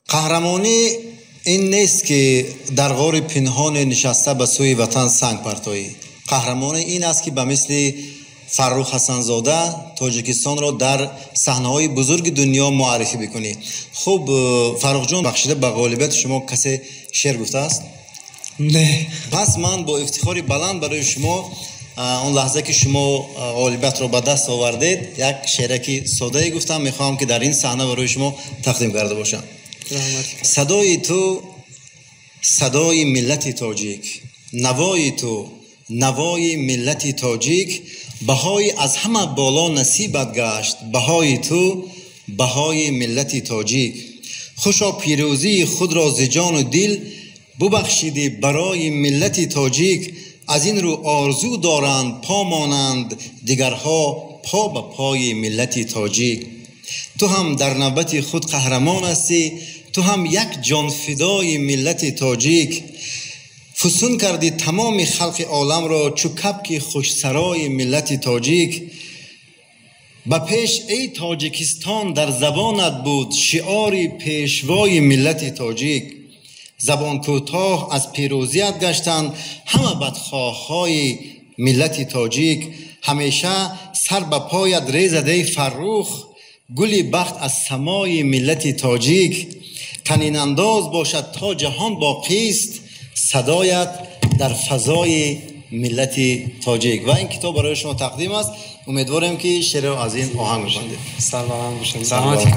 قهرمانی این نیست که در غار پنهان نشسته به سوی وطن سنگ پرتایی. قهرمانی این است که به مثل فرخ حسن‌زاده تاجیکستان را در صحنه‌های بزرگ دنیا معرفی بکنی. خب فرخ جان، بخشیده به غالبیت شما کسی شعر گفته است؟ نه. پس من با افتخاری بلند برای شما اون لحظه که شما غالبیت را به دست آوردید یک شعرکی ساده گفتم، میخوام که در این صحنه برای شما تقدیم کرده باشم. صدای تو صدای ملت تاجیک، نوای تو نوای ملت تاجیک، بهای از همه بالا نصیبت گشت، بهای تو بهای ملت تاجیک. خوشا پیروزی خود را ز جان و دل ببخشیدی برای ملت تاجیک. از این رو آرزو دارند پا مانند دیگرها پا به پای ملت تاجیک. تو هم در نوبت خود قهرمان هستی، تو هم یک جان فدای ملت تاجیک. فسون کردی تمام خلق عالم را چو کبک خوش سرای ملت تاجیک. به پیش ای تاجیکستان در زبانت بود شعاری پیشوای ملت تاجیک. زبان کوتاه از پیروزیت گشتند همه بدخواهای ملت تاجیک. همیشه سر به پایت ریزد ای فرخ، گلی بخت از سمای ملت تاجیک. طنین انداز باشد تا جهان باقی است، صدایت در فضای ملت تاجیک. و این کتاب برای شما تقدیم است. امیدوارم که شعر از این آهنگ بخوانید. سلام باشید.